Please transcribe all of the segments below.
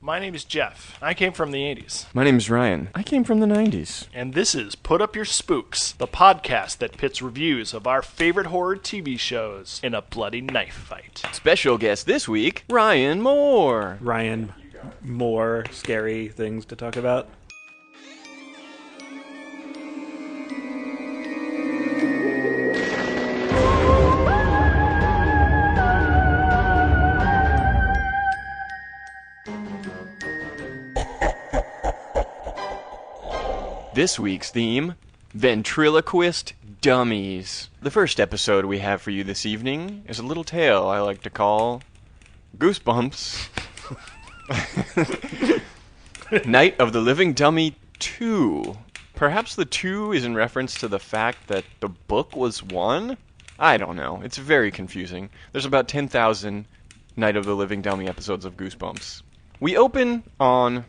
My name is Jeff. I came from the 80s. My name is Ryan. I came from the 90s. And this is Put Up Your Spooks, the podcast that pits reviews of our favorite horror TV shows in a bloody knife fight. Special guest this week, Ryan Moore. Ryan, more scary things to talk about? This week's theme, Ventriloquist Dummies. The first episode we have for you this evening is a little tale I like to call Goosebumps. Night of the Living Dummy 2. Perhaps the 2 is in reference to the fact that the book was 1? I don't know. It's very confusing. There's about 10,000 Night of the Living Dummy episodes of Goosebumps. We open on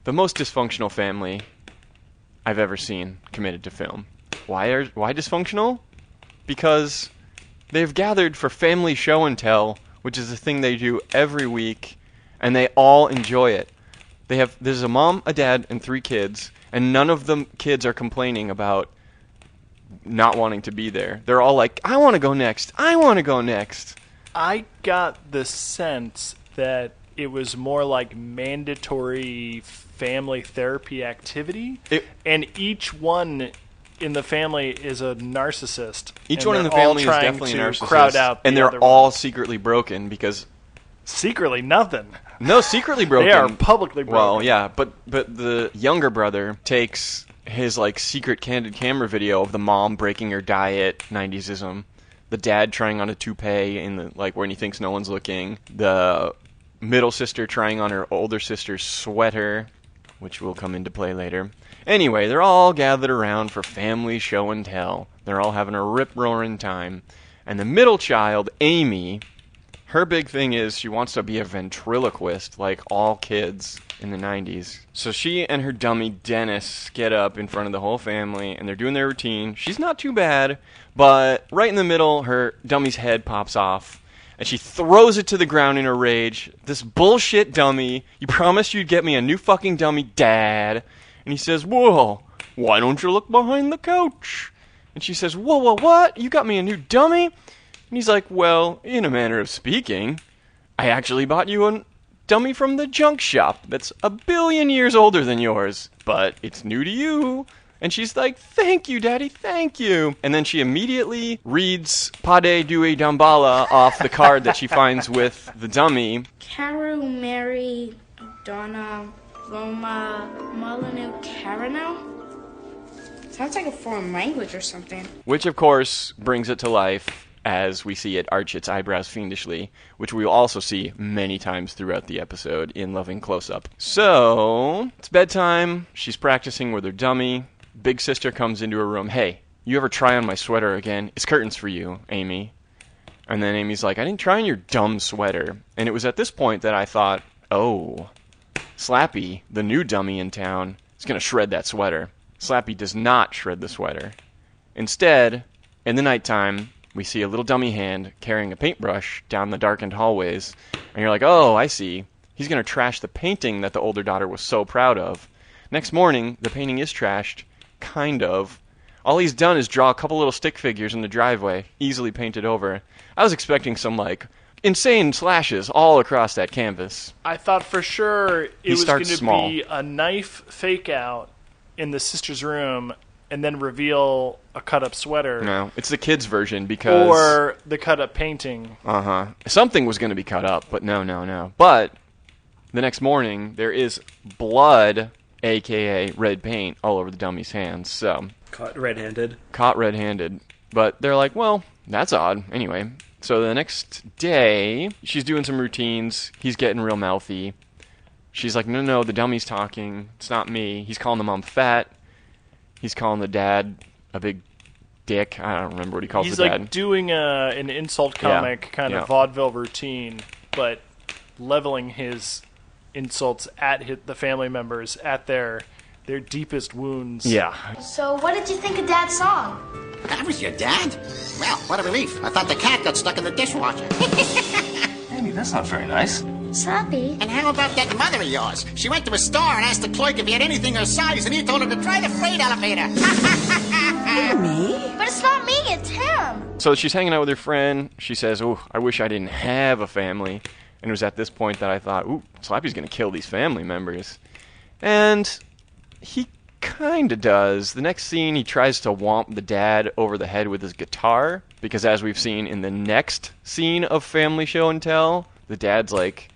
the most dysfunctional family I've ever seen committed to film. Why dysfunctional? Because they've gathered for family show and tell, which is a thing they do every week, and they all enjoy it. There's a mom, a dad, and 3 kids, and none of the kids are complaining about not wanting to be there. They're all like, I want to go next. I want to go next. I got the sense that it was more like mandatory family therapy activity, and each one in the family is a narcissist. Each one in the family is definitely a narcissist, crowd out and they're all secretly broken because... Secretly nothing. No, secretly broken. They are publicly broken. Well, yeah, but the younger brother takes his secret candid camera video of the mom breaking her diet, 90s-ism, the dad trying on a toupee in the when he thinks no one's looking, the middle sister trying on her older sister's sweater, which will come into play later. Anyway, they're all gathered around for family show and tell. They're all having a rip-roaring time. And the middle child, Amy, her big thing is she wants to be a ventriloquist like all kids in the 90s. So she and her dummy, Dennis, get up in front of the whole family, and they're doing their routine. She's not too bad, but right in the middle, her dummy's head pops off. And she throws it to the ground in a rage. This bullshit dummy. You promised you'd get me a new fucking dummy, Dad. And he says, whoa, why don't you look behind the couch? And she says, whoa, what? You got me a new dummy? And he's like, well, in a manner of speaking, I actually bought you a dummy from the junk shop that's 1 billion years older than yours. But it's new to you. And she's like, thank you, Daddy, thank you. And then she immediately reads Pade Due Dambala off the card that she finds with the dummy. Caru, Mary, Donna, Roma, Molyneux, Carano? Sounds like a foreign language or something. Which, of course, brings it to life as we see it arch its eyebrows fiendishly, which we will also see many times throughout the episode in loving close-up. So, it's bedtime. She's practicing with her dummy. Big sister comes into her room. Hey, you ever try on my sweater again? It's curtains for you, Amy. And then Amy's like, I didn't try on your dumb sweater. And it was at this point that I thought, oh, Slappy, the new dummy in town, is going to shred that sweater. Slappy does not shred the sweater. Instead, in the nighttime, we see a little dummy hand carrying a paintbrush down the darkened hallways. And you're like, oh, I see. He's going to trash the painting that the older daughter was so proud of. Next morning, the painting is trashed. Kind of. All he's done is draw a couple little stick figures in the driveway, easily painted over. I was expecting some, insane slashes all across that canvas. I thought for sure it was going to be a knife fake-out in the sister's room and then reveal a cut-up sweater. No, it's the kids' version because... Or the cut-up painting. Uh-huh. Something was going to be cut up, but no. But the next morning, there is blood... a.k.a. red paint, all over the dummy's hands, so... Caught red-handed. But they're like, well, that's odd. Anyway, so the next day, she's doing some routines. He's getting real mouthy. She's like, no, the dummy's talking. It's not me. He's calling the mom fat. He's calling the dad a big dick. I don't remember what he calls the dad. He's like doing an insult comic kind of vaudeville routine, but leveling his... insults at the family members at their deepest wounds. Yeah. So what did you think of Dad's song? That was your dad? Well, what a relief. I thought the cat got stuck in the dishwasher. Amy, that's not very nice. Slappy? And how about that mother of yours? She went to a store and asked the clerk if he had anything her size, and he told her to try the freight elevator. Me? But it's not me, it's him. So she's hanging out with her friend. She says, "Oh, I wish I didn't have a family." And it was at this point that I thought, "Ooh, Slappy's going to kill these family members." And he kind of does. The next scene, he tries to whomp the dad over the head with his guitar, because as we've seen in the next scene of Family Show and Tell, the dad's like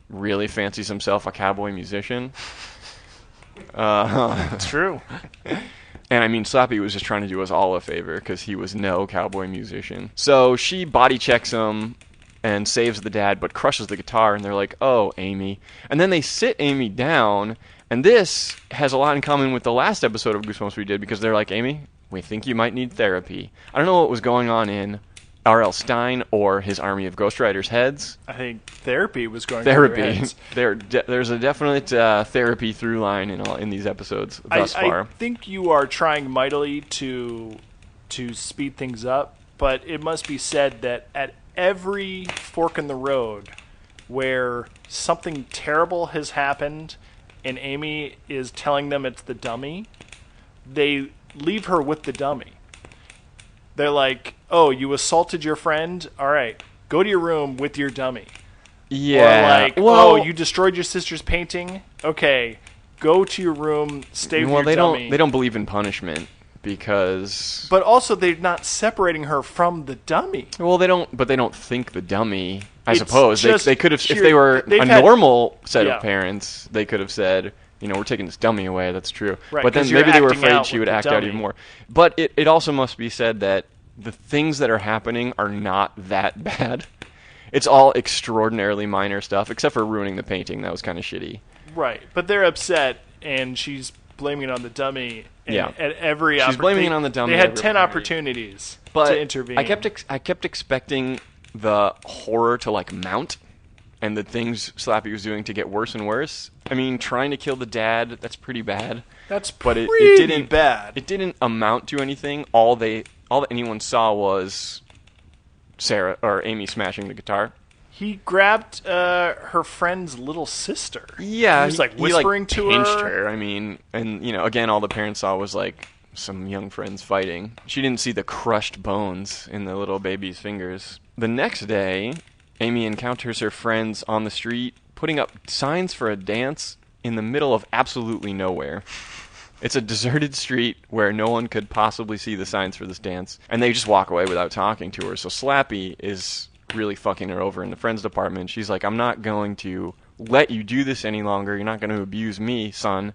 really fancies himself a cowboy musician. It's true. And I mean, Slappy was just trying to do us all a favor because he was no cowboy musician. So she body checks him and saves the dad, but crushes the guitar, and they're like, "Oh, Amy." And then they sit Amy down, and this has a lot in common with the last episode of Goosebumps we did, because they're like, "Amy, we think you might need therapy." I don't know what was going on in R.L. Stine or his army of ghostwriters' heads. I think therapy was going through their heads. There's a definite therapy through line in these episodes thus far. I think you are trying mightily to speed things up, but it must be said that at every fork in the road where something terrible has happened and Amy is telling them it's the dummy, they leave her with the dummy. They're like, "Oh, you assaulted your friend? All right, go to your room with your dummy." Yeah. Or like, well, "Oh, you destroyed your sister's painting? Okay, go to your room, stay with your dummy." They don't believe in punishment because. But also, they're not separating her from the dummy. Well, they don't think the dummy. I It's suppose just they could have, sheer- if they were they've a had- normal set Yeah. of parents, they could have said, "We're taking this dummy away." That's true. Right, but then 'cause you're maybe they were acting afraid out she with would the act out dummy. even more. But it also must be said that the things that are happening are not that bad. It's all extraordinarily minor stuff, except for ruining the painting. That was kind of shitty. Right, but they're upset, and she's blaming it on the dummy. And Yeah. at every She's blaming it on the dummy They at had every 10 opportunity. opportunities But to intervene. I kept expecting the horror to mount, and the things Slappy was doing to get worse and worse. I mean, trying to kill the dad, that's pretty bad. That's But pretty it didn't bad. It didn't amount to anything. All that anyone saw was Sarah or Amy smashing the guitar. He grabbed her friend's little sister. Yeah, he was whispering to pinched her. I mean, and again, all the parents saw was some young friends fighting. She didn't see the crushed bones in the little baby's fingers. The next day, Amy encounters her friends on the street putting up signs for a dance in the middle of absolutely nowhere. It's a deserted street where no one could possibly see the signs for this dance, and they just walk away without talking to her. So Slappy is really fucking her over in the friends department. She's like, "I'm not going to let you do this any longer. You're not going to abuse me, son."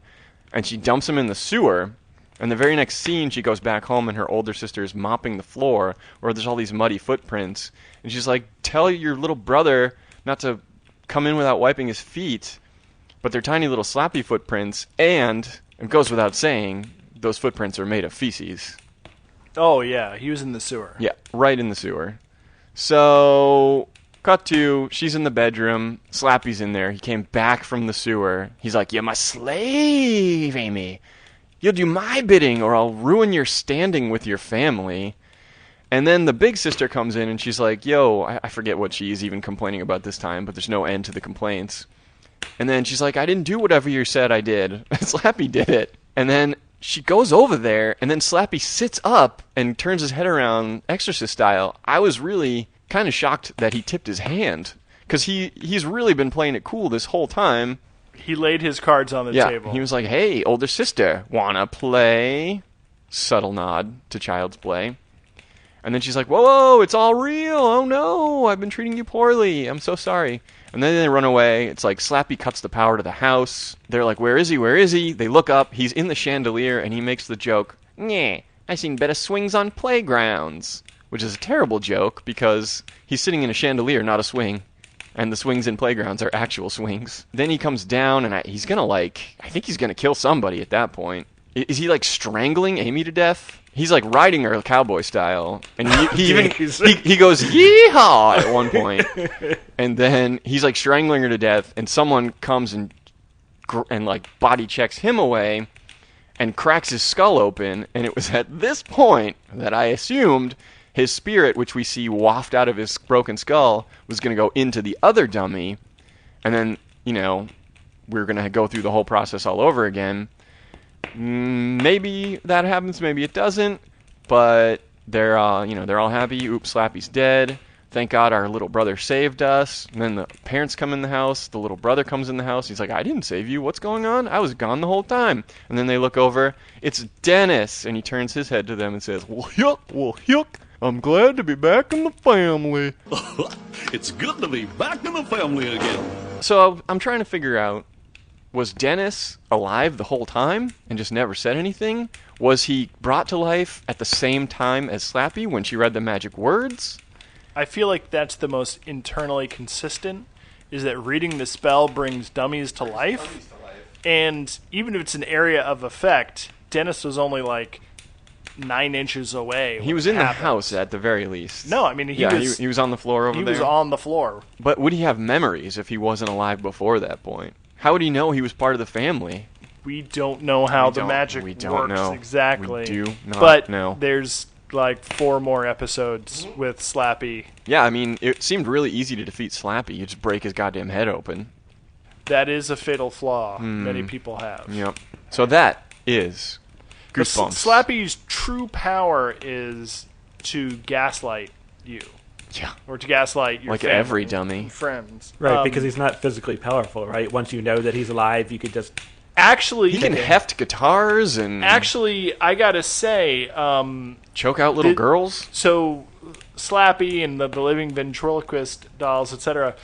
And she dumps him in the sewer. And the very next scene, she goes back home and her older sister is mopping the floor where there's all these muddy footprints. And she's like, "Tell your little brother not to come in without wiping his feet." But they're tiny little Slappy footprints, and it goes without saying, those footprints are made of feces. Oh, yeah, he was in the sewer. Yeah, right in the sewer. So, cut to, she's in the bedroom, Slappy's in there, he came back from the sewer. He's like, "You're my slave, Amy. You'll do my bidding or I'll ruin your standing with your family." And then the big sister comes in and she's like, "Yo," I forget what she's even complaining about this time, but there's no end to the complaints. And then she's like, "I didn't do whatever you said I did." Slappy did it. And then she goes over there, and then Slappy sits up and turns his head around Exorcist style. I was really kind of shocked that he tipped his hand, because he's really been playing it cool this whole time. He laid his cards on the table. He was like, "Hey, older sister, wanna play?" Subtle nod to child's play. And then she's like, "Whoa, it's all real. Oh no, I've been treating you poorly. I'm so sorry." And then they run away. It's like Slappy cuts the power to the house. They're like, "Where is he? Where is he?" They look up. He's in the chandelier, and he makes the joke, "Nyeh, I seen better swings on playgrounds," which is a terrible joke because he's sitting in a chandelier, not a swing. And the swings in playgrounds are actual swings. Then he comes down, and he's going to I think he's going to kill somebody at that point. Is he strangling Amy to death? He's riding her cowboy style, and he even he goes yeehaw at one point, and then he's strangling her to death, and someone comes and body checks him away, and cracks his skull open, and it was at this point that I assumed his spirit, which we see waft out of his broken skull, was going to go into the other dummy, And then, we're going to go through the whole process all over again. Maybe that happens, maybe it doesn't. But they're all happy. Oops, Slappy's dead. Thank God our little brother saved us. And then the parents come in the house. The little brother comes in the house. He's like, I didn't save you. What's going on? I was gone the whole time. And then they look over. It's Dennis. And he turns his head to them and says, well, yuck. I'm glad to be back in the family. It's good to be back in the family again. So I'm trying to figure out, was Dennis alive the whole time and just never said anything? Was he brought to life at the same time as Slappy when she read the magic words? I feel like that's the most internally consistent, is that reading the spell brings dummies to life. And even if it's an area of effect, Dennis was only like 9 inches away. He was in the house at the very least. No, I mean, he was on the floor over there. He was on the floor. But would he have memories if he wasn't alive before that point? How would he know he was part of the family? We don't know how the magic works exactly. We do not know. But there's like 4 more episodes with Slappy. Yeah, I mean, it seemed really easy to defeat Slappy. You just break his goddamn head open. That is a fatal flaw many people have. Yep. So that is Goosebumps. Slappy's true power is to gaslight you. Yeah. Or to gaslight your like family every dummy. and friends. Right, because he's not physically powerful, right? Once you know that he's alive, you could just... Actually... He can heft guitars and... Actually, I gotta say... choke out little girls? So, Slappy and the living ventriloquist dolls, etc.,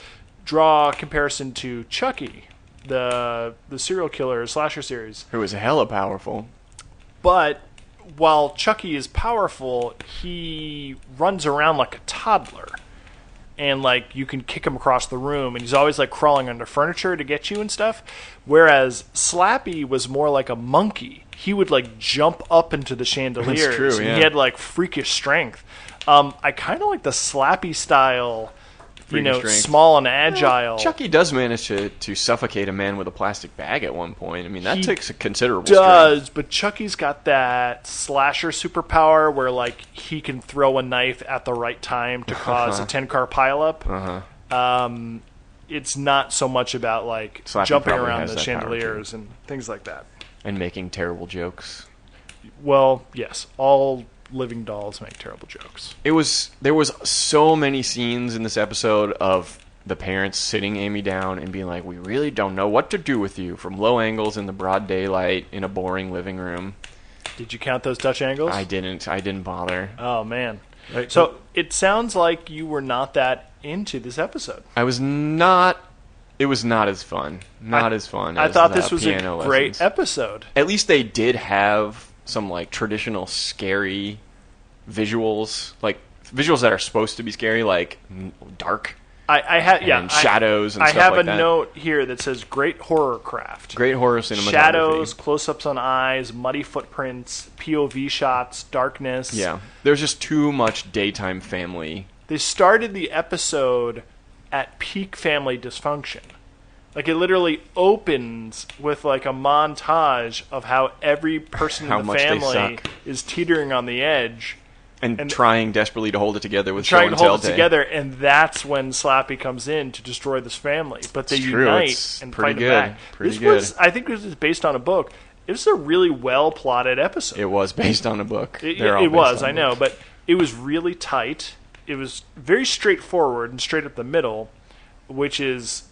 draw a comparison to Chucky, the serial killer slasher series. Who is hella powerful. But while Chucky is powerful, he runs around like a toddler. And, like, you can kick him across the room, and he's always, like, crawling under furniture to get you and stuff. Whereas Slappy was more like a monkey. He would, like, jump up into the chandeliers. That's true, yeah. And he had, like, freakish strength. I kind of like the Slappy style, strength. Small and agile. Chucky does manage to suffocate a man with a plastic bag at one point. I mean, that takes a considerable strength. But Chucky's got that slasher superpower where, like, he can throw a knife at the right time to cause a 10-car pileup. It's not so much about, like, Slappy jumping probably around has the that power, chandeliers and things like that. And making terrible jokes. Well, yes, all living dolls make terrible jokes. There was so many scenes in this episode of the parents sitting Amy down and being like, we really don't know what to do with you, from low angles in the broad daylight in a boring living room. Did you count those Dutch angles? I didn't bother. Oh, man. Right. So it sounds like you were not that into this episode. It was not as fun. I thought this was a great episode. At least they did have some, like, traditional scary visuals, like visuals that are supposed to be scary, like dark shadows and stuff like that. I have a note here that says great horror craft. Great horror cinematography. Shadows, close-ups on eyes, muddy footprints, POV shots, darkness. Yeah. There's just too much daytime family. They started the episode at peak family dysfunction. Like, it literally opens with, like, a montage of how every person in the family is teetering on the edge. And trying desperately to hold it together with trying to hold it together, and that's when Slappy comes in to destroy this family. But they unite and fight it back. I think this is based on a book. It was a really well-plotted episode. It was based on a book. It was, I know, but it was really tight. It was very straightforward and straight up the middle, which is,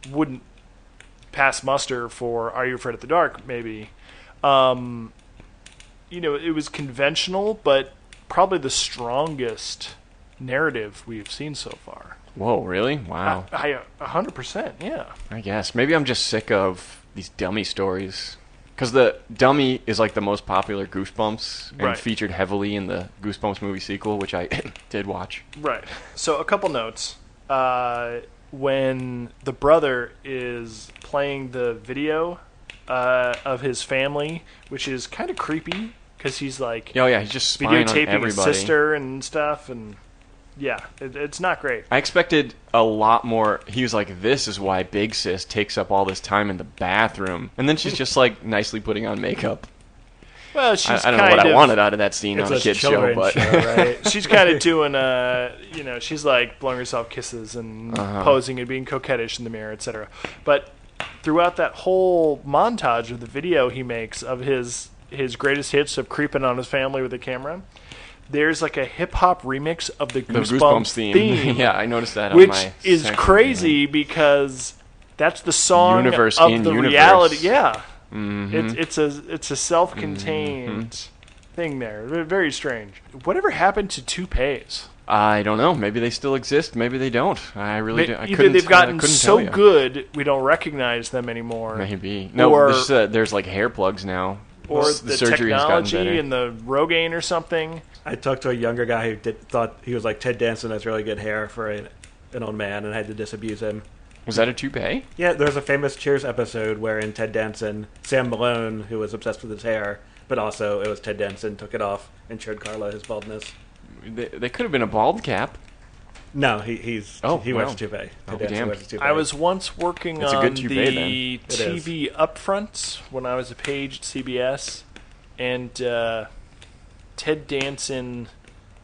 wouldn't pass muster for Are You Afraid of the Dark, maybe. It was conventional, but probably the strongest narrative we've seen so far. Whoa, really? Wow. 100%, yeah. I guess. Maybe I'm just sick of these dummy stories. Because the dummy is like the most popular Goosebumps and featured heavily in the Goosebumps movie sequel, which I did watch. Right. So a couple notes. When the brother is playing the video of his family, which is kind of creepy because he's like, he's just spying on everybody. Videotaping his sister and stuff, and it's not great. I expected a lot more. He was like, this is why Big Sis takes up all this time in the bathroom, and then she's just like nicely putting on makeup. Well, she's I don't know what I wanted out of that scene on a kid's show, but right? she's kind of doing, she's like blowing herself kisses and posing and being coquettish in the mirror, etc. But throughout that whole montage of the video he makes of his greatest hits of creeping on his family with a camera, there's like a hip-hop remix of the Goosebumps theme. Yeah, I noticed that which on my is second, crazy because that's the song Universe of in the universe. reality. Yeah. Mm-hmm. It's a self-contained thing there. Very strange. Whatever happened to toupees? I don't know. Maybe they still exist. Maybe they don't. I really do. Either they've gotten so good we don't recognize them anymore. Maybe. No, there's like hair plugs now. Or the surgery has gotten technology better. and the Rogaine or something. I talked to a younger guy who thought he was like Ted Danson has really good hair for an old man and had to disabuse him. Was that a toupee? Yeah, there's a famous Cheers episode where in Ted Danson, Sam Malone, who was obsessed with his hair, but also it was Ted Danson, took it off and showed Carla his baldness. They could have been a bald cap. No, he wears a toupee. I'll Ted be Danson damned. wears a toupee. I was once working It's a on good toupee, the then. TV upfronts when I was a page at CBS, and Ted Danson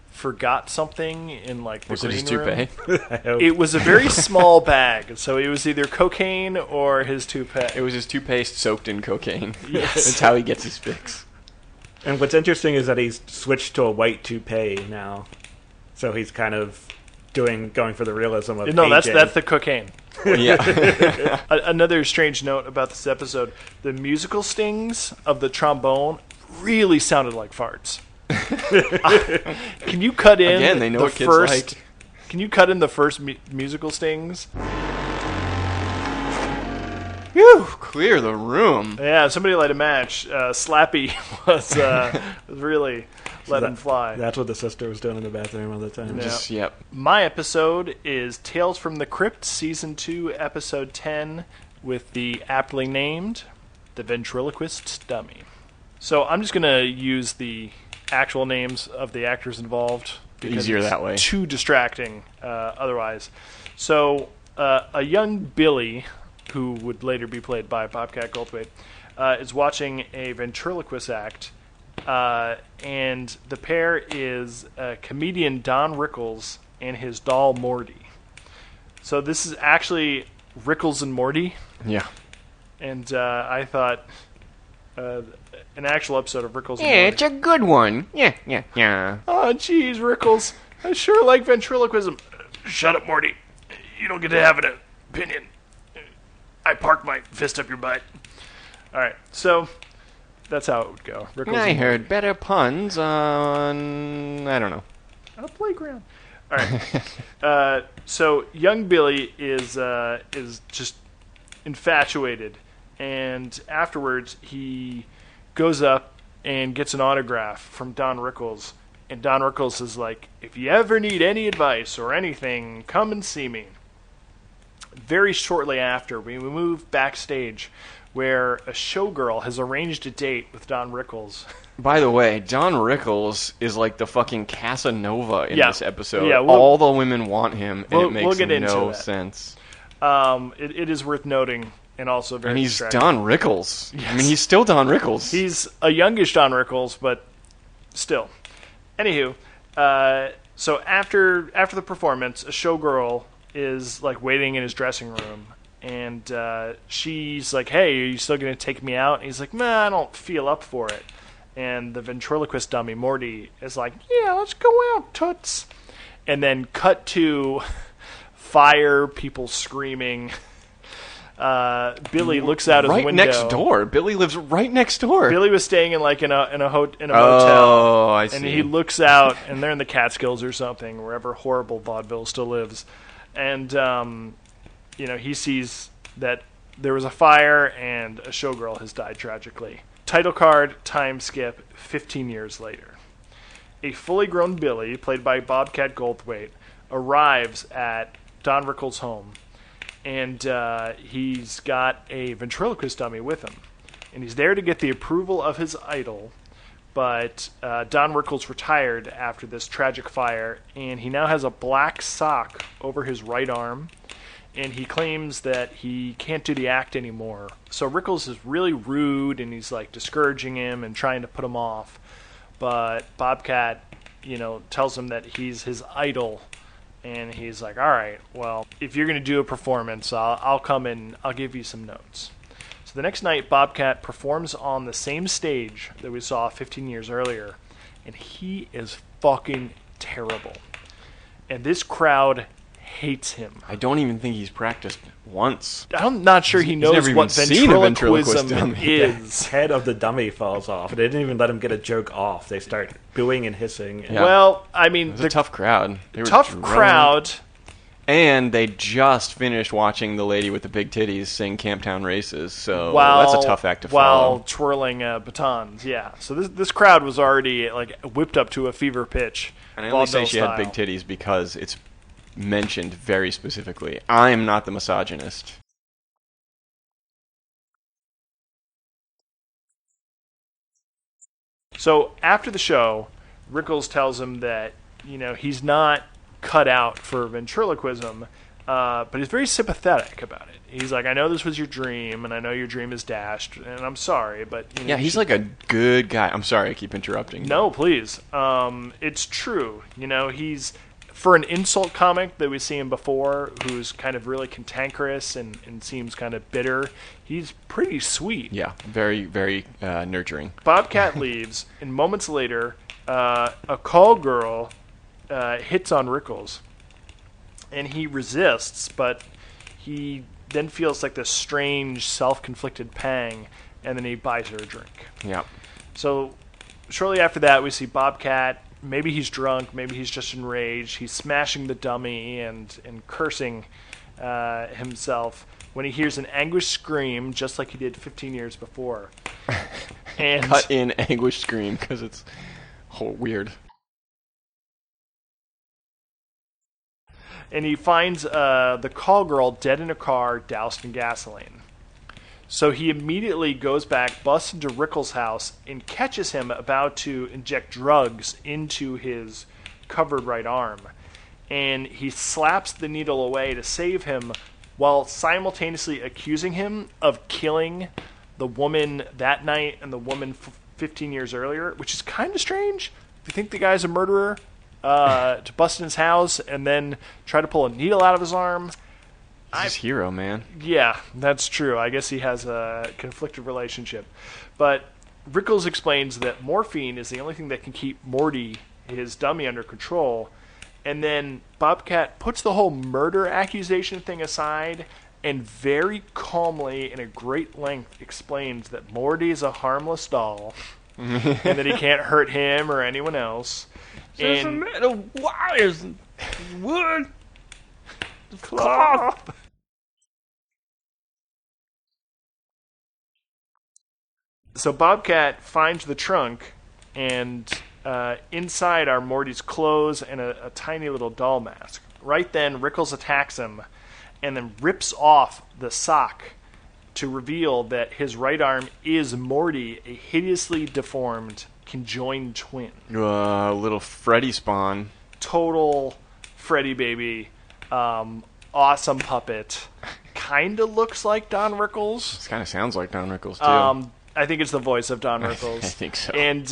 forgot something in like the Was it his green room. toupee? It was a very small bag, so it was either cocaine or his toupee. It was his toupee soaked in cocaine. Yes. That's how he gets his fix. And what's interesting is that he's switched to a white toupee now, so he's kind of going for the realism of No, aging. that's the cocaine. Yeah. Another strange note about this episode: the musical stings of the trombone really sounded like farts. Can you cut in Again, they know the what kids first? like. Can you cut in the first musical stings? Whew, clear the room. Yeah, somebody light a match. Slappy was really letting them fly. That's what the sister was doing in the bathroom all the time. Yeah. Yep. My episode is Tales from the Crypt, Season 2, Episode 10, with the aptly named The Ventriloquist Dummy. So I'm just going to use the actual names of the actors involved. Because Easier it's that way. Too distracting otherwise. So a young Billy, who would later be played by Bobcat Goldthwait, is watching a ventriloquist act. And the pair is comedian Don Rickles and his doll Morty. So this is actually Rickles and Morty. Yeah. And I thought an actual episode of Rickles and Morty. Yeah, it's a good one. Yeah. Oh, jeez, Rickles. I sure like ventriloquism. Shut up, Morty. You don't get to have an opinion. I park my fist up your butt. All right, so that's how it would go. Rickles I and heard better puns on... I don't know. a playground. All right. So young Billy is just infatuated, and afterwards he goes up and gets an autograph from Don Rickles, and Don Rickles is like, "If you ever need any advice or anything, come and see me." Very shortly after, we move backstage, where a showgirl has arranged a date with Don Rickles. By the way, Don Rickles is like the fucking Casanova in this episode. Yeah, all the women want him, and it makes we'll get into no that. sense. It is worth noting, and also very And he's distracting. Don Rickles. Yes. I mean, he's still Don Rickles. He's a youngish Don Rickles, but still. Anywho, so after the performance, a showgirl is like waiting in his dressing room, and she's like, "Hey, are you still going to take me out?" And he's like, "Nah, I don't feel up for it." And the ventriloquist dummy Morty is like, "Yeah, let's go out, toots." And then cut to fire, people screaming. Billy looks out his right window. next door. Billy lives right next door. Billy was staying in like in a motel. Oh, I see. And he looks out, and they're in the Catskills or something, wherever horrible vaudeville still lives. And he sees that there was a fire and a showgirl has died tragically. Title card, time skip, 15 years later. A fully grown Billy, played by Bobcat Goldthwait, arrives at Don Rickles' home. And he's got a ventriloquist dummy with him. And he's there to get the approval of his idol. But Don Rickles retired after this tragic fire. And he now has a black sock over his right arm. and he claims that he can't do the act anymore. So Rickles is really rude, and he's like discouraging him and trying to put him off. But Bobcat, tells him that he's his idol, and he's like, all right, well, if you're going to do a performance, I'll come and I'll give you some notes. So the next night, Bobcat performs on the same stage that we saw 15 years earlier, and he is fucking terrible. And this crowd hates him. I don't even think he's practiced once. I'm not sure he knows what ventriloquism is. Head of the dummy falls off. They didn't even let him get a joke off. They start booing and hissing. Yeah. Well, I mean, it was a tough crowd. Tough crowd. And they just finished watching the lady with the big titties sing Camptown Races, so that's a tough act to follow. While twirling batons, yeah. So this crowd was already like whipped up to a fever pitch. And I only say she had big titties because it's mentioned very specifically. I am not the misogynist. So after the show, Rickles tells him that he's not cut out for ventriloquism, but he's very sympathetic about it. He's like, I know this was your dream, and I know your dream is dashed, and I'm sorry, but yeah, he's like a good guy. I'm sorry, I keep interrupting. No, please. It's true. He's, for an insult comic that we've seen before, who's kind of really cantankerous and seems kind of bitter, he's pretty sweet. Yeah, very, very nurturing. Bobcat leaves, and moments later, a call girl hits on Rickles, and he resists, but he then feels like this strange self-conflicted pang, and then he buys her a drink. Yeah. So shortly after that, we see Bobcat. Maybe he's drunk, maybe he's just enraged. He's smashing the dummy and cursing himself when he hears an anguished scream, just like he did 15 years before. And cut in anguished scream, because it's weird. And he finds the call girl dead in a car, doused in gasoline. So he immediately goes back, busts into Rickles' house, and catches him about to inject drugs into his covered right arm. And he slaps the needle away to save him, while simultaneously accusing him of killing the woman that night and the woman 15 years earlier, which is kind of strange. If you think the guy's a murderer, to bust in his house and then try to pull a needle out of his arm. He's his hero, man. Yeah, that's true. I guess he has a conflicted relationship. But Rickles explains that morphine is the only thing that can keep Morty, his dummy, under control. And then Bobcat puts the whole murder accusation thing aside and very calmly, in a great length, explains that Morty is a harmless doll and that he can't hurt him or anyone else. There's a metal wires and wood. Cloth. So Bobcat finds the trunk, and inside are Morty's clothes and a tiny little doll mask. Right then, Rickles attacks him and then rips off the sock to reveal that his right arm is Morty, a hideously deformed conjoined twin. Little Freddy spawn. Total Freddy baby. Awesome puppet. Kind of looks like Don Rickles. This kind of sounds like Don Rickles, too. I think it's the voice of Don Rickles. I think so. And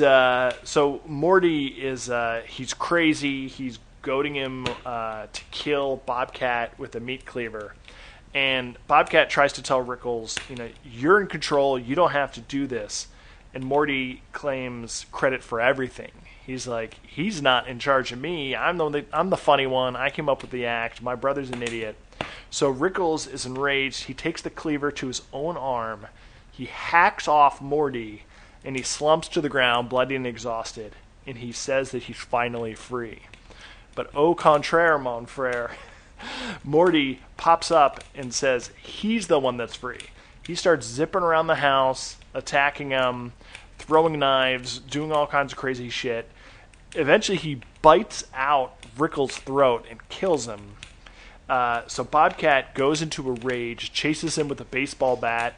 so Morty is, he's crazy. He's goading him to kill Bobcat with a meat cleaver. And Bobcat tries to tell Rickles, you're in control. You don't have to do this. And Morty claims credit for everything. He's like, he's not in charge of me. I'm the funny one. I came up with the act. My brother's an idiot. So Rickles is enraged. He takes the cleaver to his own arm. He hacks off Morty, and he slumps to the ground, bloody and exhausted. And he says that he's finally free. But au contraire, mon frere, Morty pops up and says he's the one that's free. He starts zipping around the house, attacking him, throwing knives, doing all kinds of crazy shit. Eventually, he bites out Rickles' throat and kills him. So Bobcat goes into a rage, chases him with a baseball bat.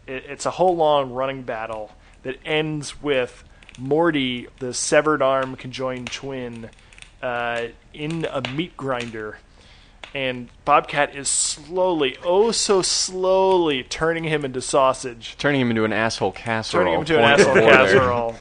It's a whole long running battle that ends with Morty, the severed arm conjoined twin, in a meat grinder. and Bobcat is slowly, oh so slowly, turning him into sausage. Turning him into an asshole casserole. Turning him into an asshole casserole.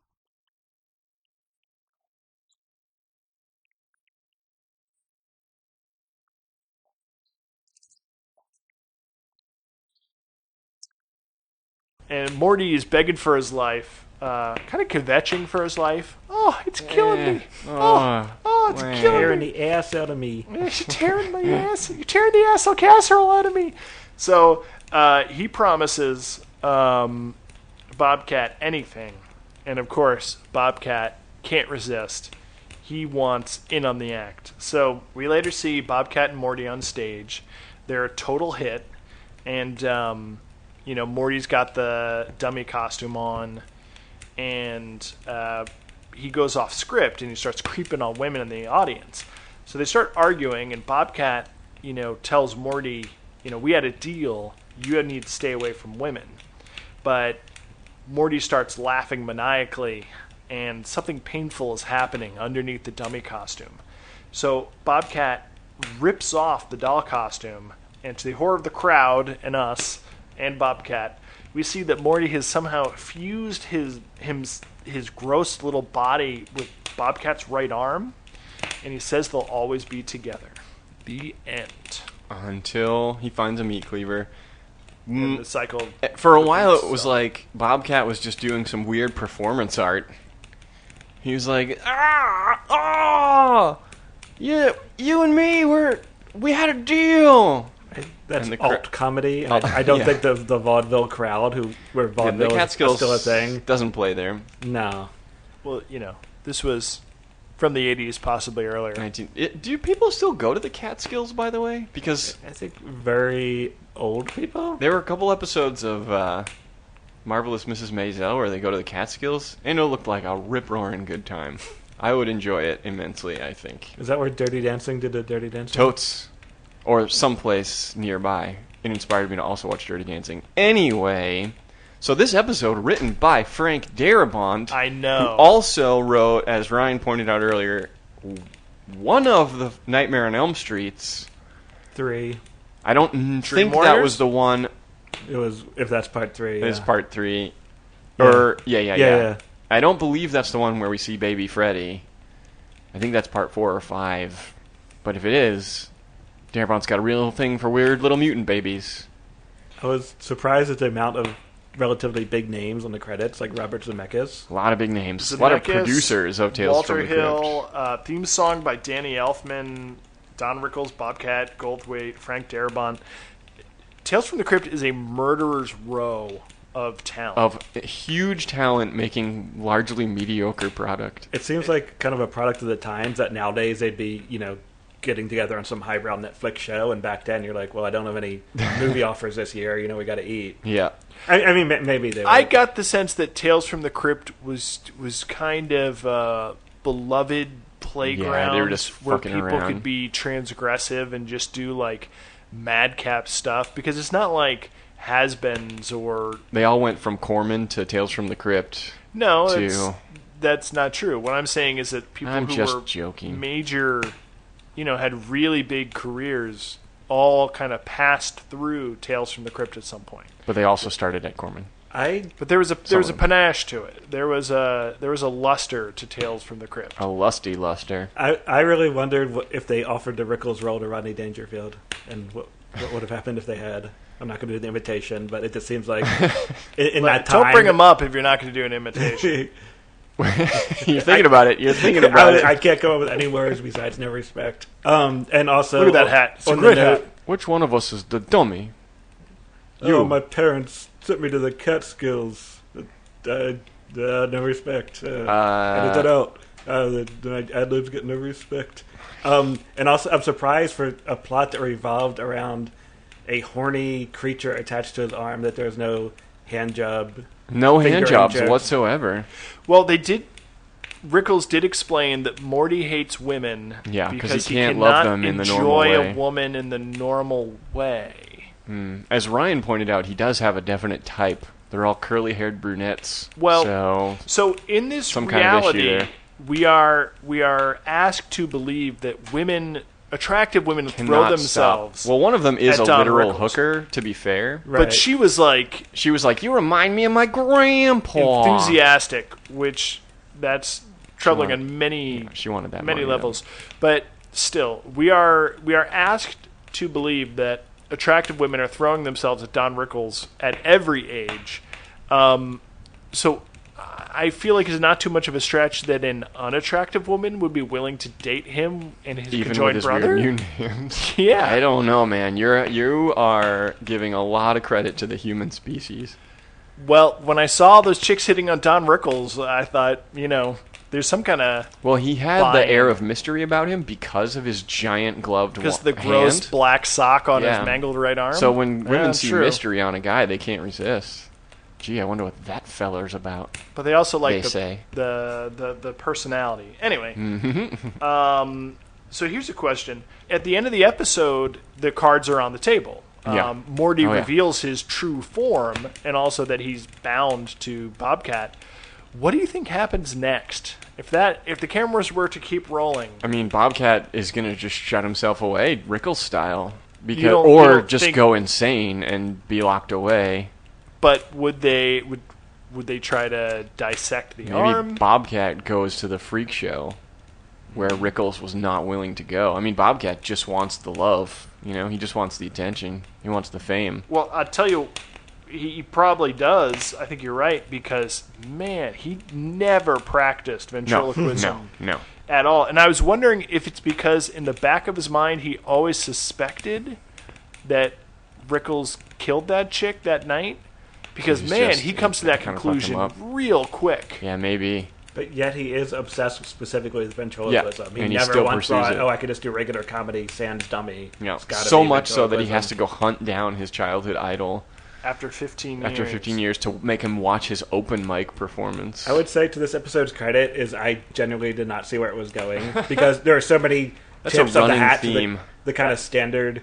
And Morty is begging for his life, kind of kvetching for his life. Oh, it's killing me. It's killing Tearing me. the ass out of me. You're tearing my ass. You're tearing the asshole casserole out of me. So he promises Bobcat anything. And of course, Bobcat can't resist. He wants in on the act. So we later see Bobcat and Morty on stage. They're a total hit. And, Morty's got the dummy costume on. And he goes off script and he starts creeping on women in the audience. So they start arguing, and Bobcat, tells Morty, we had a deal. You need to stay away from women. But Morty starts laughing maniacally, and something painful is happening underneath the dummy costume. So Bobcat rips off the doll costume, and to the horror of the crowd and us and Bobcat, we see that Morty has somehow fused his gross little body with Bobcat's right arm, and he says they'll always be together. The end. Until he finds a meat cleaver. And the cycle. For a while, it was like Bobcat was just doing some weird performance art. He was like, yeah, you and me, we had a deal. That's And the alt comedy. I don't think the vaudeville crowd, where vaudeville the is still a thing, doesn't play there. No. Well, this was from the 80s, possibly earlier. Do people still go to the Catskills, by the way? Because I think very old people. there were a couple episodes of Marvelous Mrs. Maisel where they go to the Catskills, and it looked like a rip-roaring good time. I would enjoy it immensely, I think. Is that where Dirty Dancing did the Dirty Dancing? Totes. Or someplace nearby. It inspired me to also watch Dirty Dancing. Anyway, so this episode written by Frank Darabont. I know. Who also wrote, as Ryan pointed out earlier, one of the Nightmare on Elm Streets. 3. I don't think that was the one. It was, if that's part 3. It's part 3. Yeah. Or, yeah. Yeah. I don't believe that's the one where we see Baby Freddy. I think that's part 4 or 5. But if it is, Darabont's got a real thing for weird little mutant babies. I was surprised at the amount of relatively big names on the credits, like Robert Zemeckis. A lot of big names. Zemeckis, a lot of producers of Tales Walter from the Hill, Crypt. theme song by Danny Elfman, Don Rickles, Bobcat Goldthwait, Frank Darabont. Tales from the Crypt is a murderer's row of talent. Of huge talent making largely mediocre product. It seems like kind of a product of the times that nowadays they'd be, getting together on some highbrow Netflix show, and back then you're like, well, I don't have any movie offers this year, we got to eat. Yeah. I mean, maybe they would. I got the sense that Tales from the Crypt was kind of a beloved playground they were just where fucking people around. could be transgressive and just do like madcap stuff, because it's not like has-beens or... They all went from Corman to Tales from the Crypt. No, that's not true. What I'm saying is that people I'm who just were joking. major, had really big careers all kind of passed through Tales from the Crypt at some point. But they also started at Corman. But there was a panache to it. There was a luster to Tales from the Crypt. A lusty luster. I really wondered if they offered the Rickles role to Rodney Dangerfield, and what would have happened if they had. I'm not going to do the imitation, but it just seems like in that time... Don't bring him up if you're not going to do an imitation. You're thinking about it. You're thinking about it. I can't come up with any words besides no respect. And also... Look at that hat. It's a great hat. Which one of us is the dummy? Oh, my parents sent me to the Catskills. No respect. Edit that out. The ad-libs get no respect. And also, I'm surprised for a plot that revolved around a horny creature attached to his arm that there's no hand job. No hand jobs jokes. whatsoever. Well, Rickles did explain that Morty hates women because he cannot can't love them in the normal way. enjoy a woman in the normal way. As Ryan pointed out, he does have a definite type. They're all curly-haired brunettes. Well, so in this some reality, kind of issue there. we are asked to believe that women attractive women throw Cannot themselves. stop. Well, one of them is a Don literal Rickles. hooker, to be fair. Right. But she was like You remind me of my grandpa. enthusiastic, which that's troubling on many she wanted that many money, levels. But still, we are asked to believe that attractive women are throwing themselves at Don Rickles at every age. So I feel like it's not too much of a stretch that an unattractive woman would be willing to date him and his Even conjoined with his brother. weird new names. Yeah. I don't know, man. You are giving a lot of credit to the human species. Well, when I saw those chicks hitting on Don Rickles, I thought, there's some kind of... Well, he had Fine. the air of mystery about him because of his giant gloved Because the gross hand. black sock on Yeah. his mangled right arm. So when women Yeah, see true. mystery on a guy, they can't resist. Gee, I wonder what that feller's about. But they also like They say. the personality. Anyway, Mm-hmm. so here's a question. At the end of the episode, the cards are on the table. Yeah. Morty Oh, yeah. reveals his true form and also that he's bound to Bobcat. What do you think happens next? If the cameras were to keep rolling, I mean, Bobcat is going to just shut himself away, Rickles style. You don't Or just think- go insane and be locked away. but would they try to dissect the Maybe arm? Bobcat goes to the freak show where Rickles was not willing to go. I mean, Bobcat just wants the love. He just wants the attention. He wants the fame. Well, I'll tell you, he probably does. I think you're right, because, man, he never practiced ventriloquism No. at all. And I was wondering if it's because in the back of his mind he always suspected that Rickles killed that chick that night. Because, he comes to that kinda fucked him conclusion up. real quick. Yeah, maybe. But yet he is obsessed specifically with ventriloquism. Yeah, He and he never still once pursues thought, it. I could just do regular comedy, sans dummy. Yeah. It's gotta So be much so that he has to ventriloquism. go hunt down his childhood idol After 15 years. after 15 years to make him watch his open mic performance. I would say to this episode's credit is I genuinely did not see where it was going because there are so many That's tips a of the running hat to theme. the kind of standard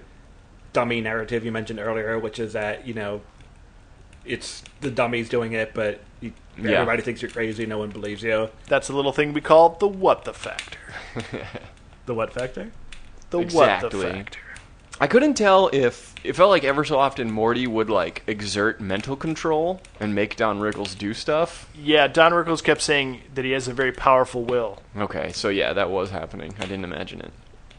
dummy narrative you mentioned earlier, which is that it's the dummies doing it, but everybody thinks you're crazy, no one believes you. That's a little thing we call the what the factor. The what factor? The Exactly. what the factor. I couldn't tell if it felt like ever so often Morty would exert mental control and make Don Rickles do stuff. Yeah, Don Rickles kept saying that he has a very powerful will. Okay, so yeah, that was happening. I didn't imagine it.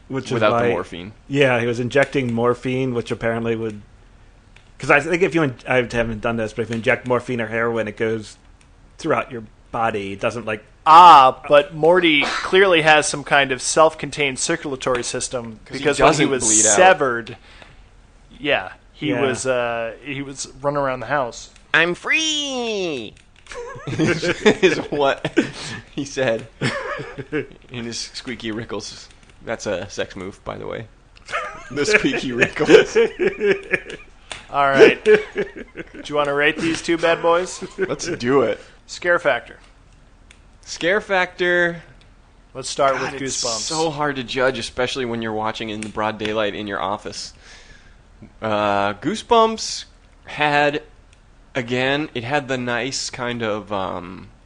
Which Without is the why- morphine. Yeah, he was injecting morphine, which apparently would... Because I think I haven't done this, but if you inject morphine or heroin, it goes throughout your body. It doesn't But Morty clearly has some kind of self-contained circulatory system because when he doesn't was bleed out. severed, he Yeah. was running around the house. I'm free! is what he said in his squeaky Rickles. That's a sex move, by the way. The squeaky Rickles. All right. Do you want to rate these two bad boys? Let's do it. Scare factor. Scare factor. Let's start with It's Goosebumps. so hard to judge, especially when you're watching in the broad daylight in your office. Goosebumps had, again, it had the nice kind of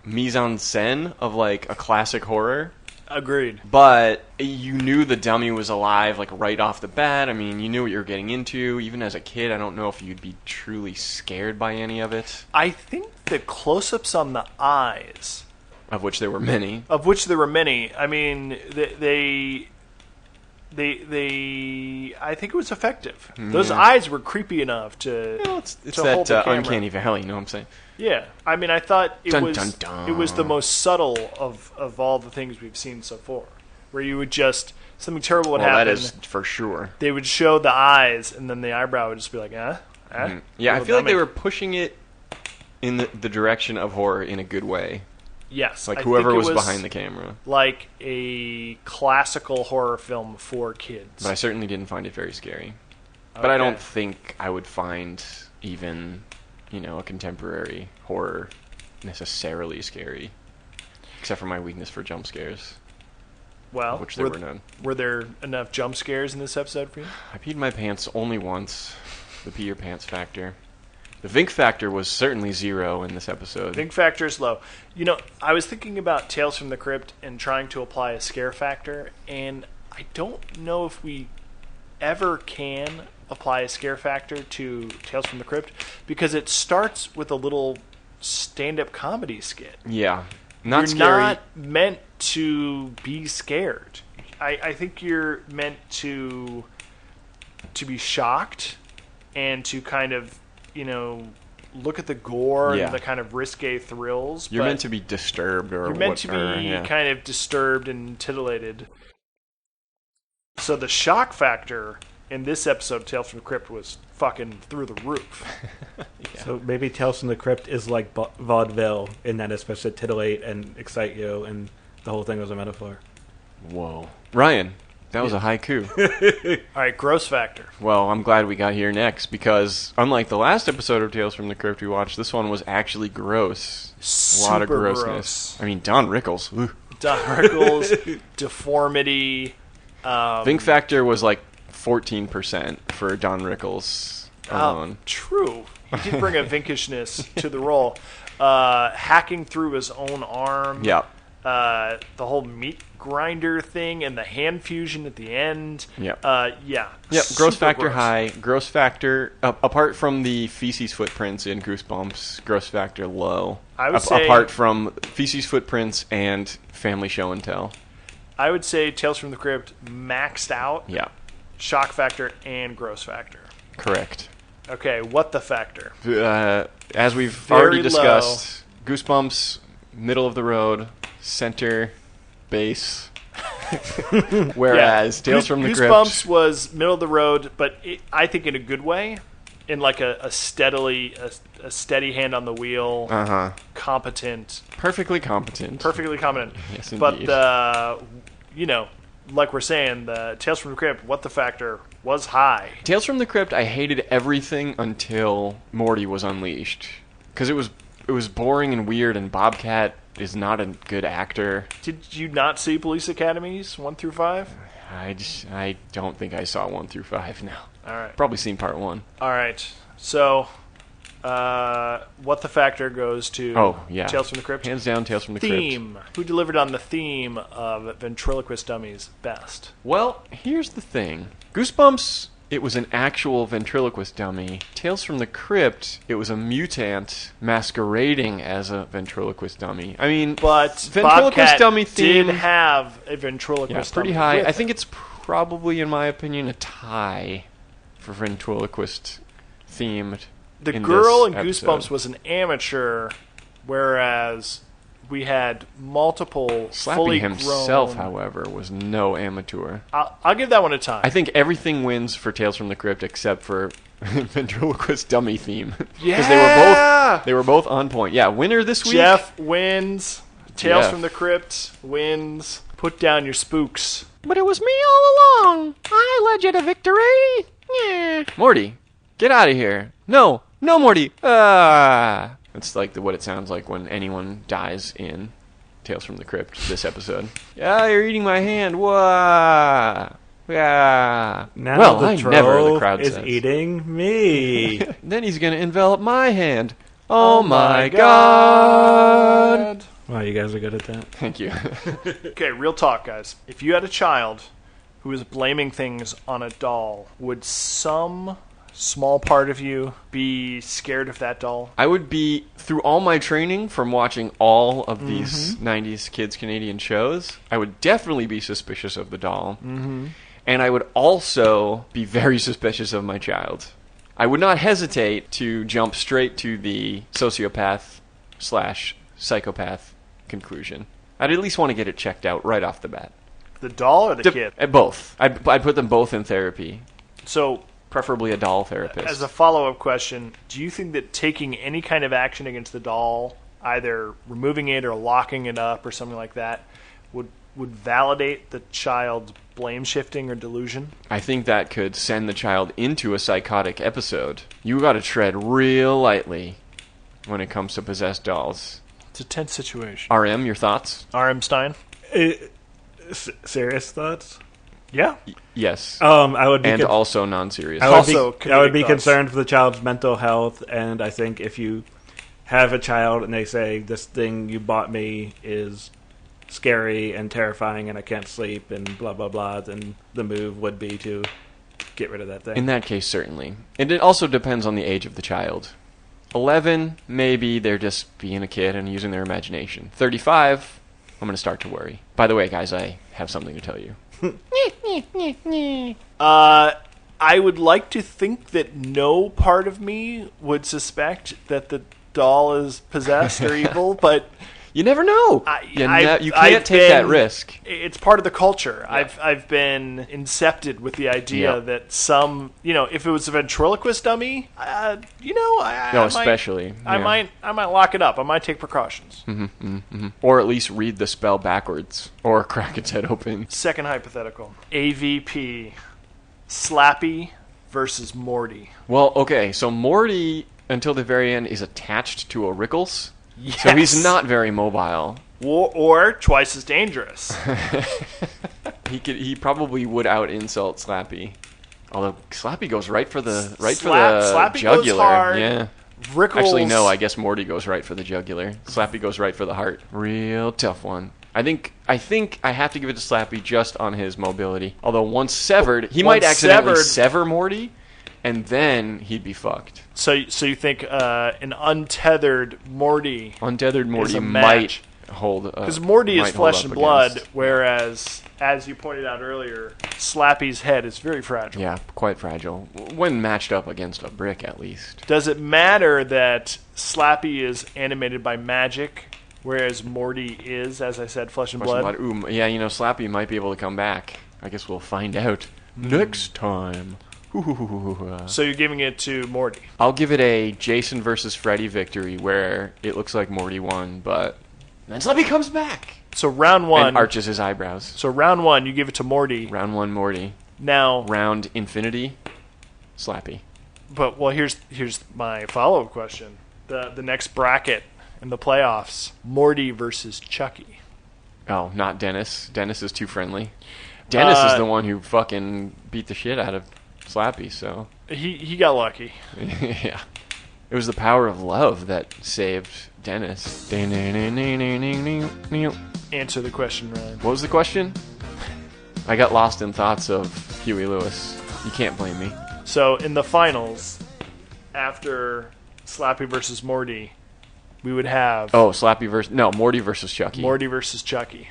mise en scène of a classic horror. Agreed. But you knew the dummy was alive, right off the bat. I mean, you knew what you were getting into. Even as a kid, I don't know if you'd be truly scared by any of it. I think the close-ups on the eyes, Of which there were many. of which there were many, I mean, they I think it was effective. Those eyes were creepy enough to It's to hold the that camera. uncanny valley, you know what I'm saying? Yeah, I mean, I thought it Dun, was dun, dun. it was the most subtle of all the things we've seen so far, where you would just something terrible would Well, happen. that is for sure. They would show the eyes, and then the eyebrow would just be like, Yeah, I Little feel like they dummy. were pushing it in the direction of horror in a good way. Yes, I Whoever think it was behind the camera. like a classical horror film for kids. But I certainly didn't find it very scary. But I Okay. don't think I would find even, a contemporary horror necessarily scary. Except for my weakness for jump scares, Well, which there were none. Were there enough jump scares in this episode for you? I peed my pants only once. The pee your pants factor. The Vink factor was certainly 0 in this episode. Vink factor is low. I was thinking about Tales from the Crypt and trying to apply a scare factor, and I don't know if we ever can apply a scare factor to Tales from the Crypt, because it starts with a little stand-up comedy skit. Yeah. Not You're scary. not meant to be scared. I think you're meant to be shocked and to kind of, look at the gore and the kind of risque thrills. You're meant to be disturbed, or you're meant to be kind of disturbed and titillated. So the shock factor in this episode of Tales from the Crypt was fucking through the roof. So maybe Tales from the Crypt is like vaudeville in that it's supposed to titillate and excite you, and the whole thing was a metaphor. Whoa. Ryan, that was a haiku. All right, gross factor. Well, I'm glad we got here next, because unlike the last episode of Tales from the Crypt we watched, this one was actually gross. A lot of grossness. Gross. I mean, Don Rickles. Ooh. Don Rickles, deformity. Vink factor was like 14% for Don Rickles alone. True. He did bring a vinkishness to the role. Hacking through his own arm. Yep. The whole meat grinder thing and the hand fusion at the end. Yep. Yeah. Yep. Gross factor gross. high. Gross factor, apart from the feces footprints in Goosebumps, gross factor low. I would say, apart from feces footprints and family show and tell. I would say Tales from the Crypt maxed out. Yeah. Shock factor and gross factor. Correct. Okay, what the factor? As we've Very already discussed, Goosebumps, middle of the road, center, base. Whereas Tales from the Crypt... Goosebumps was middle of the road, but I think in a good way. In like a steady hand on the wheel. Uh-huh. Competent. Perfectly competent. Yes, indeed. But, like we're saying, the Tales from the Crypt, what the factor, was high. Tales from the Crypt, I hated everything until Morty was unleashed. Because it was boring and weird, and Bobcat is not a good actor. Did you not see Police Academies 1 through 5? I don't think I saw 1 through 5, no. All right. Probably seen part 1. All right. So, what the factor goes to Tales from the Crypt? Hands down, Tales from the Crypt. Theme. Who delivered on the theme of Ventriloquist Dummies best? Well, here's the thing. Goosebumps, it was an actual ventriloquist dummy. Tales from the Crypt, it was a mutant masquerading as a ventriloquist dummy. I mean, but ventriloquist Bobcat dummy theme did have a ventriloquist pretty dummy high. with I think it's probably, in my opinion, a tie for ventriloquist themed. The in girl in this Goosebumps episode. was an amateur, whereas we had multiple Slappy fully himself, grown... however, was no amateur. I'll give that one a tie. I think everything wins for Tales from the Crypt except for ventriloquist dummy theme. Yeah! They were both on point. Yeah, winner this week. Jeff wins. Tales Jeff. from the Crypt wins. Put down your spooks. But it was me all along. I led you to victory. Yeah. Morty, get out of here. No, Morty. That's like what it sounds like when anyone dies in Tales from the Crypt this episode. Yeah, you're eating my hand. Wah. Yeah. Now well, the I troll never, the crowd is says. eating me. Then he's going to envelop my hand. Oh my god. Wow, you guys are good at that. Thank you. Okay, real talk, guys. If you had a child who was blaming things on a doll, would some small part of you be scared of that doll? I would be, through all my training from watching all of these 90s kids Canadian shows, I would definitely be suspicious of the doll. Mm-hmm. And I would also be very suspicious of my child. I would not hesitate to jump straight to the sociopath/psychopath conclusion. I'd at least want to get it checked out right off the bat. The doll or the kid? Both. I'd put them both in therapy. So, preferably a doll therapist. as a follow-up question, do you think that taking any kind of action against the doll, either removing it or locking it up or something like that, would validate the child's blame shifting or delusion? I think that could send the child into a psychotic episode. You got to tread real lightly when it comes to possessed dolls. It's a tense situation. RM, your thoughts? R.M. Stein? Serious thoughts? Yeah. Yes. I would be and also non-serious. I would be thoughts. concerned for the child's mental health, and I think if you have a child and they say, this thing you bought me is scary and terrifying and I can't sleep and blah, blah, blah, then the move would be to get rid of that thing. In that case, certainly. And it also depends on the age of the child. 11, maybe they're just being a kid and using their imagination. 35, I'm going to start to worry. By the way, guys, I have something to tell you. I would like to think that no part of me would suspect that the doll is possessed or evil, but you never know. You can't take that risk. It's part of the culture. Yeah. I've been incepted with the idea that some, if it was a ventriloquist dummy, I might lock it up. I might take precautions. Or at least read the spell backwards or crack its head open. Second hypothetical: AVP, Slappy versus Morty. Well, okay, so Morty until the very end is attached to a Rickles. Yes. So he's not very mobile. Or twice as dangerous. He probably would out insult Slappy. Although Slappy goes right for the Slappy jugular. Goes hard. Yeah. Rickles. Actually, no. I guess Morty goes right for the jugular. Slappy goes right for the heart. Real tough one. I think I have to give it to Slappy just on his mobility. Although once severed, he might accidentally sever Morty, and then he'd be fucked. So you think an untethered Morty might hold... Because Morty is flesh and blood, whereas, as you pointed out earlier, Slappy's head is very fragile. Yeah, quite fragile. When matched up against a brick, at least. Does it matter that Slappy is animated by magic, whereas Morty is, as I said, flesh and blood? Ooh, yeah, Slappy might be able to come back. I guess we'll find out next time. So you're giving it to Morty? I'll give it a Jason versus Freddy victory where it looks like Morty won, but then Slappy comes back. So round one... And arches his eyebrows. So round one, you give it to Morty. Round one, Morty. Now... Round infinity, Slappy. But, here's my follow-up question. The next bracket in the playoffs, Morty versus Chucky. Oh, not Dennis. Dennis is too friendly. Dennis is the one who fucking beat the shit out of Slappy, so... He got lucky. Yeah. It was the power of love that saved Dennis. Answer the question, Ryan. What was the question? I got lost in thoughts of Huey Lewis. You can't blame me. So, in the finals, after Slappy versus Morty, we would have... Morty versus Chucky. Morty versus Chucky.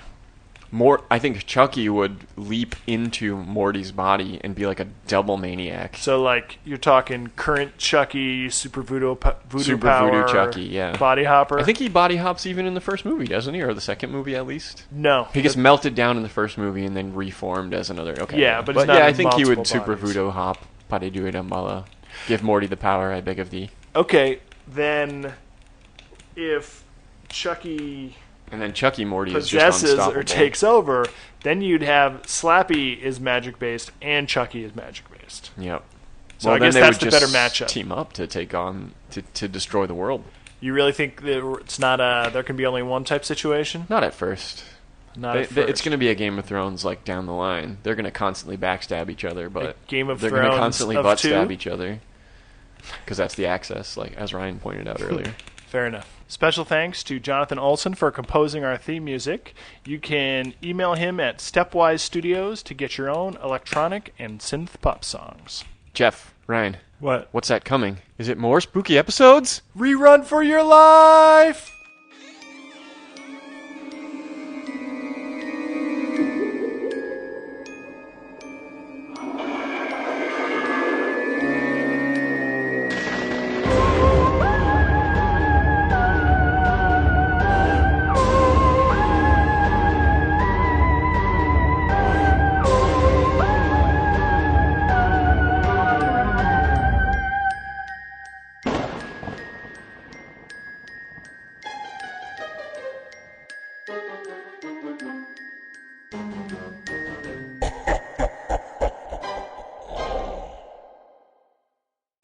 I think Chucky would leap into Morty's body and be like a double maniac. So, you're talking current Chucky, super voodoo power, voodoo Chucky, yeah. Body hopper. I think he body hops even in the first movie, doesn't he? Or the second movie, at least? No. He gets melted down in the first movie and then reformed as another... Okay. Yeah, but it's not I think he would bodies. super voodoo hop, pade due dambala. Give Morty the power, I beg of thee. Okay, then if Chucky... And then Chucky Morty is just possesses unstoppable. or takes over, then you'd have Slappy is magic-based and Chucky is magic-based. Yep. So I guess that's the better matchup. Team up to take on, to destroy the world. You really think that it's not there can be only one type situation? Not at first. It's going to be a Game of Thrones down the line. They're going to constantly backstab each other, but Game of they're Thrones going to constantly of butt two? stab each other. Because that's the access, as Ryan pointed out earlier. Fair enough. Special thanks to Johnathan Olson for composing our theme music. You can email him at stepwisestudios to get your own electronic and synth pop songs. Jeff, Ryan. What? What's that coming? Is it more spooky episodes? Rerun for your life!